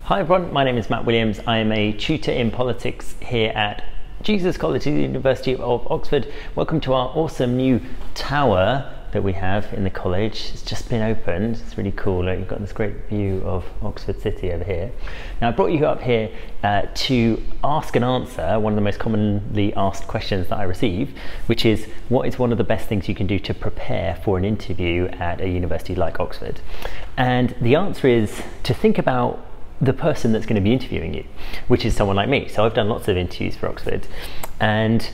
Hi everyone, my name is Matt Williams. I am a tutor in politics here at Jesus College, the University of Oxford. Welcome to our awesome new tower that we have in the college. It's just been opened. It's really cool. You've got this great view of Oxford City over here. Now I brought you up here to ask and answer one of the most commonly asked questions that I receive, which is what is one of the best things you can do to prepare for an interview at a university like Oxford? And the answer is to think about the person that's going to be interviewing you, which is someone like me. So I've done lots of interviews for Oxford, and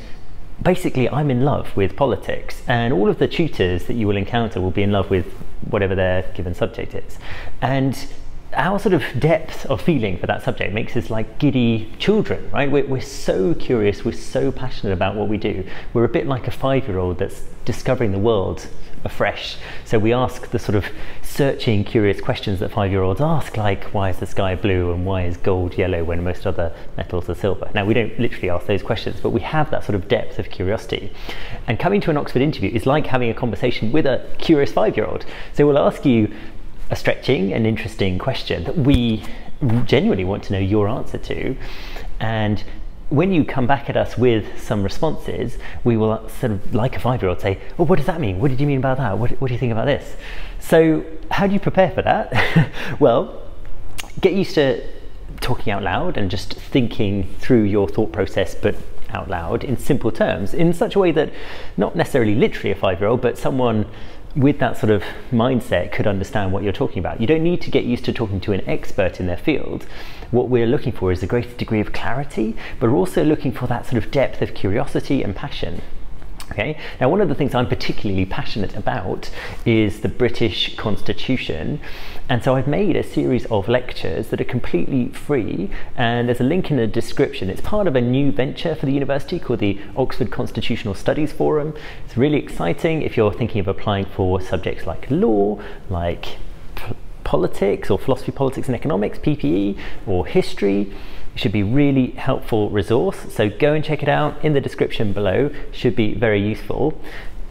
basically I'm in love with politics, and all of the tutors that you will encounter will be in love with whatever their given subject is. And our sort of depth of feeling for that subject makes us like giddy children, right? We're so curious, we're so passionate about what we do. We're a bit like a 5-year-old that's discovering the world afresh. So we ask the sort of searching, curious questions that 5-year-olds ask, like why is the sky blue and why is gold yellow when most other metals are silver? Now we don't literally ask those questions, but we have that sort of depth of curiosity. And coming to an Oxford interview is like having a conversation with a curious 5-year-old. So we'll ask you a stretching and interesting question that we genuinely want to know your answer to, and when you come back at us with some responses, we will sort of, like a 5-year-old, say, well, what does that mean? What did you mean about that? What do you think about this? So how do you prepare for that? Well, get used to talking out loud and just thinking through your thought process, but out loud in simple terms, in such a way that not necessarily literally a 5-year-old, but someone with that sort of mindset could understand what you're talking about. You don't need to get used to talking to an expert in their field. What we're looking for is a greater degree of clarity, but we're also looking for that sort of depth of curiosity and passion. Okay. Now, one of the things I'm particularly passionate about is the British Constitution, and so I've made a series of lectures that are completely free, and there's a link in the description. It's part of a new venture for the university called the Oxford Constitutional Studies Forum. It's really exciting if you're thinking of applying for subjects like law, like politics or philosophy, politics and economics, PPE, or history. It should be a really helpful resource, so go and check it out in the description below. Should be very useful.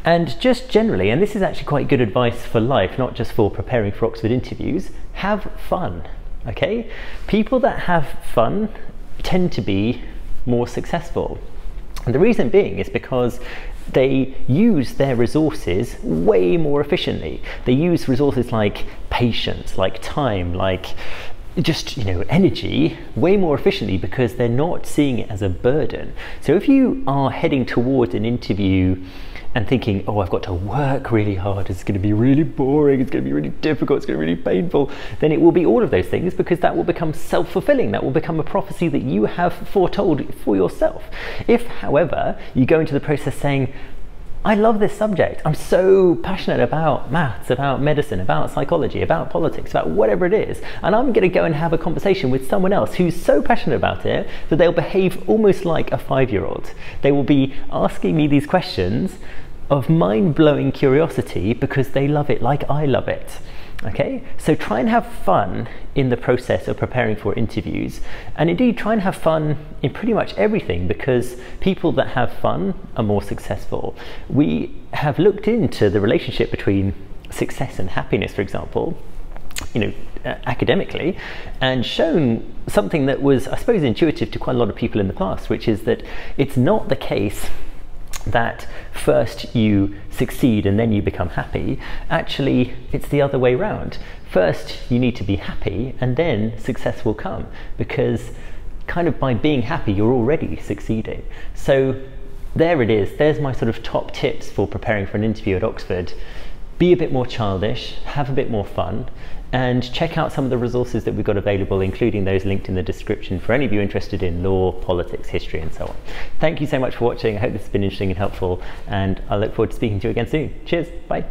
And just generally, and this is actually quite good advice for life, not just for preparing for Oxford interviews, have fun, okay? People that have fun tend to be more successful. And the reason being is because they use their resources way more efficiently. They use resources like patience, like time, like just, energy way more efficiently because they're not seeing it as a burden. So if you are heading towards an interview and thinking, oh, I've got to work really hard, it's going to be really boring, it's going to be really difficult, it's going to be really painful, then it will be all of those things, because that will become self-fulfilling. That will become a prophecy that you have foretold for yourself. If, however, you go into the process saying, I love this subject, I'm so passionate about maths, about medicine, about psychology, about politics, about whatever it is, and I'm going to go and have a conversation with someone else who's so passionate about it that they'll behave almost like a 5-year-old. They will be asking me these questions of mind-blowing curiosity because they love it like I love it. Okay, so try and have fun in the process of preparing for interviews, and indeed try and have fun in pretty much everything, because people that have fun are more successful. We have looked into the relationship between success and happiness, for example, academically, and shown something that was, I suppose, intuitive to quite a lot of people in the past, which is that it's not the case that first you succeed and then you become happy. Actually, it's the other way round. First you need to be happy and then success will come, because kind of by being happy you're already succeeding. So there it is. There's my sort of top tips for preparing for an interview at Oxford. Be a bit more childish, have a bit more fun, and check out some of the resources that we've got available, including those linked in the description for any of you interested in law, politics, history, and so on. Thank you so much for watching. I hope this has been interesting and helpful, and I look forward to speaking to you again soon. Cheers, bye.